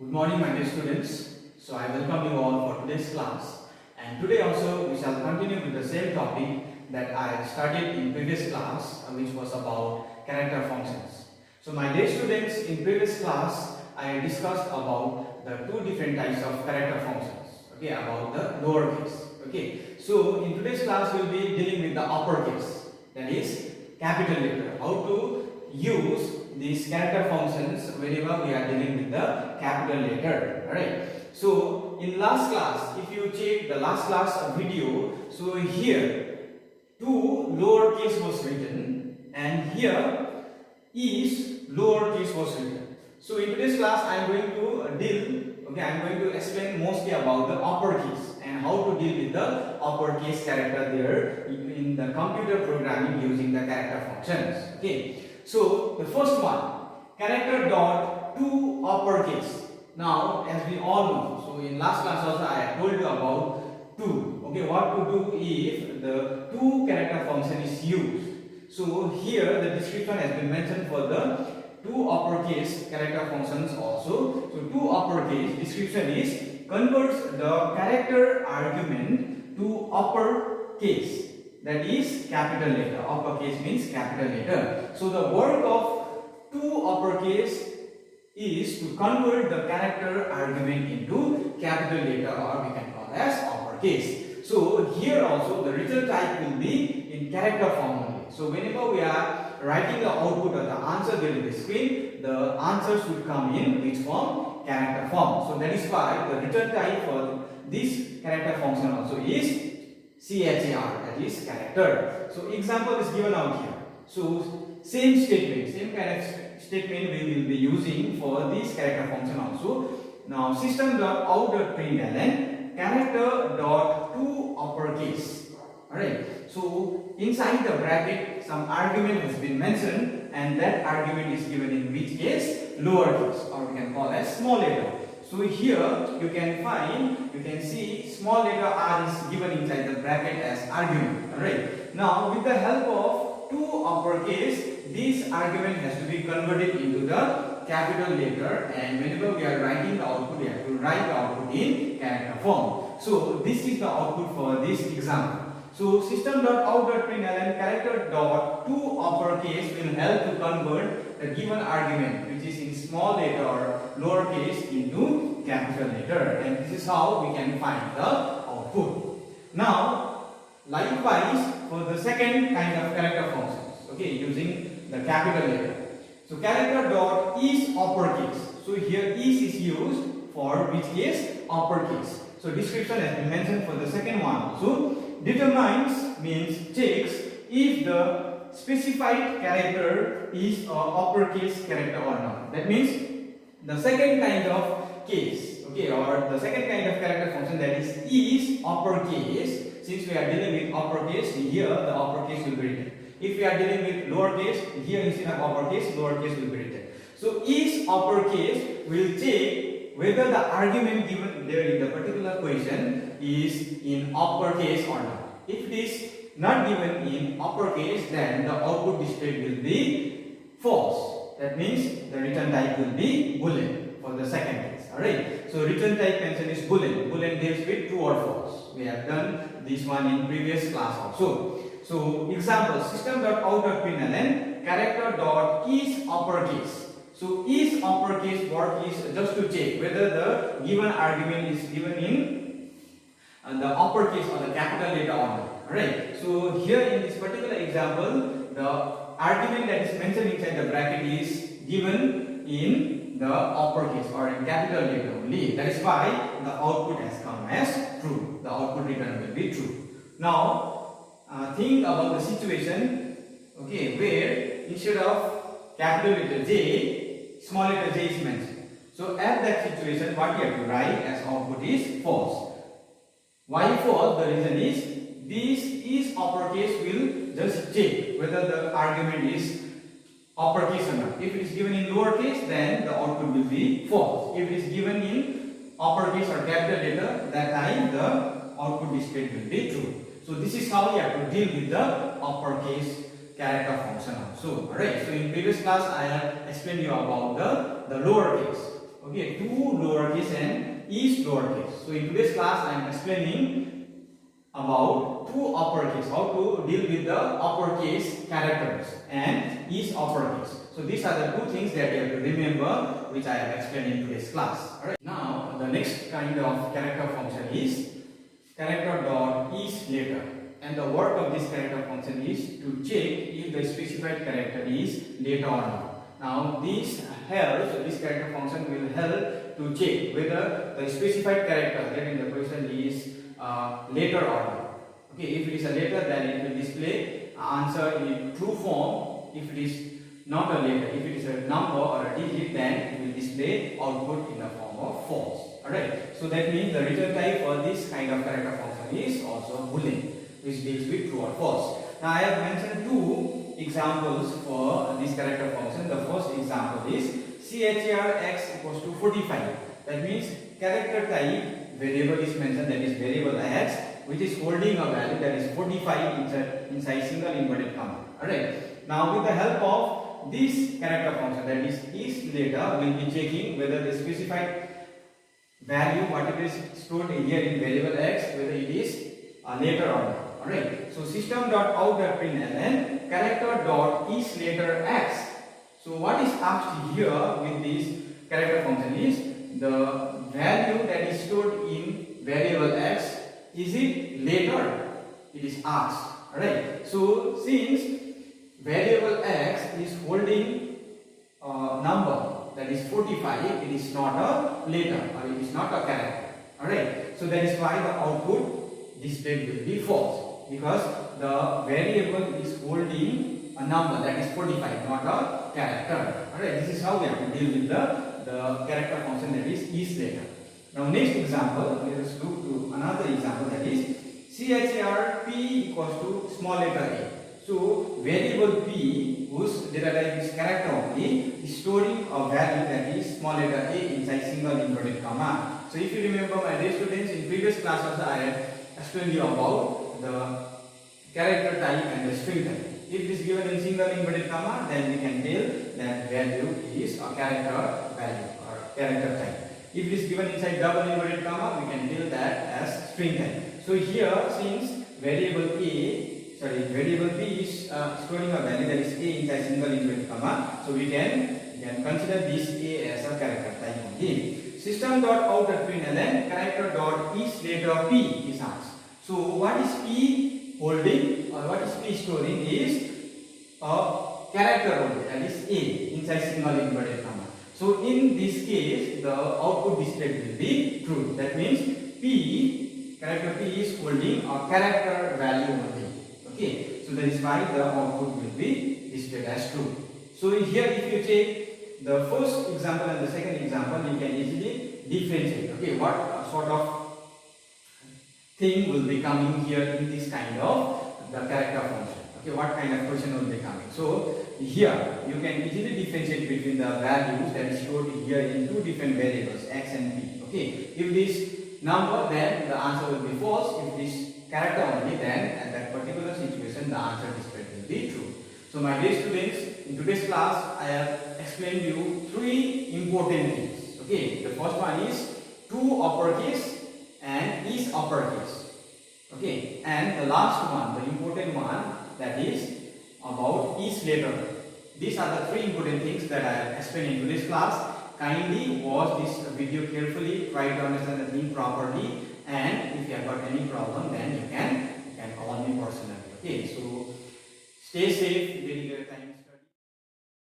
Good morning, my dear students. So I welcome you all for today's class, and today also we shall continue with the same topic that I started in previous class, which was about character functions. So my dear students, in previous class I discussed about the two different types of character functions, okay, about the lowercase. Okay, so in today's class we will be dealing with the uppercase, that is capital letter, how to use these character functions whenever we are dealing with the capital letter. Alright, so in last class, if you check the last class video, so here two lowercase was written and here is lowercase was written. So in today's class I am going to I am going to explain mostly about the uppercase and how to deal with the uppercase character there in the computer programming using the character functions. Okay. So the first one, character dot to uppercase. Now, as we all know, so in last class also I have told you about to. Okay, what to do if the to character function is used. So here the description has been mentioned for the two uppercase character functions also. So two uppercase description is converts the character argument to uppercase. That is capital letter. Uppercase means capital letter. So the work of two uppercase is to convert the character argument into capital letter, or we can call as uppercase. So here also the return type will be in character form only. So whenever we are writing the output or the answer there in the screen, the answers would come in which form? Character form. So that is why the return type for this character function also is CHAR, that is character. So example is given out here. So same statement, same kind of statement we will be using for this character function also. Now system.out.println character dot to uppercase. Alright. So inside the bracket some argument has been mentioned, and that argument is given in which case? Lowercase, or we can call as small letter. So here you can see small letter r is given inside the bracket as argument. Alright. Now with the help of two uppercase, this argument has to be converted into the capital letter, and whenever we are writing the output, we have to write the output in character form. So this is the output for this example. So system.out.println character dot to uppercase will help to convert the given argument, which is in small letter or lowercase, into capital letter, and this is how we can find the output. Now likewise for the second kind of character functions, okay, using the capital letter. So character dot is uppercase. So here is used for which case? Uppercase. So description has been mentioned for the second one. So determines means checks if the specified character is a uppercase character or not. That means the second kind of case, okay, or the second kind of character function, that is uppercase. Since we are dealing with uppercase, here the uppercase will be written. If we are dealing with lowercase, here instead of uppercase, lowercase will be written. So is uppercase will check whether the argument given there in the particular question is in uppercase or not. If it is not given in uppercase, then the output displayed will be false. That means the return type will be boolean for the second case. Alright. So return type mentioned is boolean. Boolean deals with true or false. We have done this one in previous class also. So example, system.out.println character dot is uppercase. So is uppercase work is just to check whether the given argument is given in the uppercase or the capital letter or not. Alright. So here in this particular example, the argument that is mentioned inside the bracket is given in the uppercase or in capital letter only. That is why the output has come as true. The output return will be true. Now think about the situation, okay, where instead of capital letter J, small letter j is mentioned. So at that situation, what you have to write as output is false. Why false? The reason is this is uppercase will just check whether the argument is uppercase or not. If it is given in lowercase, then the output will be false. If it is given in uppercase or capital letter, that time the output displayed will be true. So this is how you have to deal with the uppercase character function also. Alright, so in previous class I have explained you about the lowercase. Okay, to lowercase and is lowercase. So in today's class I am explaining about to uppercase, how to deal with the uppercase characters and is uppercase. So these are the two things that you have to remember, which I have explained in today's class. Alright. Now the next kind of character function is character dot is later, and the work of this character function is to check if the specified character is later or not. Now this character function will help to check whether the specified character that in the question is later or not. Okay, if it is a letter, then it will display answer in true form. If it is not a letter, if it is a number or a digit, then it will display output in the form of false. Alright, so that means the return type for this kind of character function is also boolean, which deals with true or false. Now I have mentioned two examples for this character function. The first example is char x equals to 45. That means character type variable is mentioned, that is variable x, which is holding a value that is 45 inside single inverted comma. Alright. Now with the help of this character function, that is later, we will be checking whether the specified value, whatever is stored here in variable x, whether it is later or not. Alright. So system.out.println character dot is later x. So what is asked here with this character function is the value that is stored in variable x, is it later? It is asked. Alright. So since variable x is holding a number that is 45, it is not a later, or it is not a character. Alright. So that is why the output displayed will be false, because the variable is holding a number that is 45, not a character. Alright. This is how we have to deal with the character function that is later. Now next example, let us look to another example, that is char p equals to small letter a. So variable p, whose data type is character only, is storing a value that is small letter a inside single inverted comma. So if you remember, my dear students, in previous class also I had explained you about the character type and the string type. If it is given in single inverted comma, then we can tell that value is a character value or character type. If it is given inside double inverted comma, we can tell that as string type. So here, since variable b is storing a value that is a inside single inverted comma, so we can consider this a as a character type only. System.out.println character dot is later p is asked. So what is p holding, or what is p storing, is a character only, that is a inside single inverted comma. So in this case, the output displayed will be true. That means character p is holding a character value only. Okay, so that is why the output will be displayed as true. So here, if you take the first example and the second example, you can easily differentiate. Okay, what sort of thing will be coming here in this kind of the character function. Okay, what kind of question will be coming. So here you can easily differentiate between the values that is stored here in two different variables, x and p. Okay, if this number, then the answer will be false. If this character only, then at that particular situation the answer displayed will be true. So my dear students, in today's class I have explained you three important things. Okay, the first one is to uppercase and is uppercase. Okay, and the last one, the important one, that is about is later. These are the three important things that I have explained in today's class. Kindly watch this video carefully, try to understand the thing properly, and if you have got any problem, then you can call me personally. Okay, so stay safe.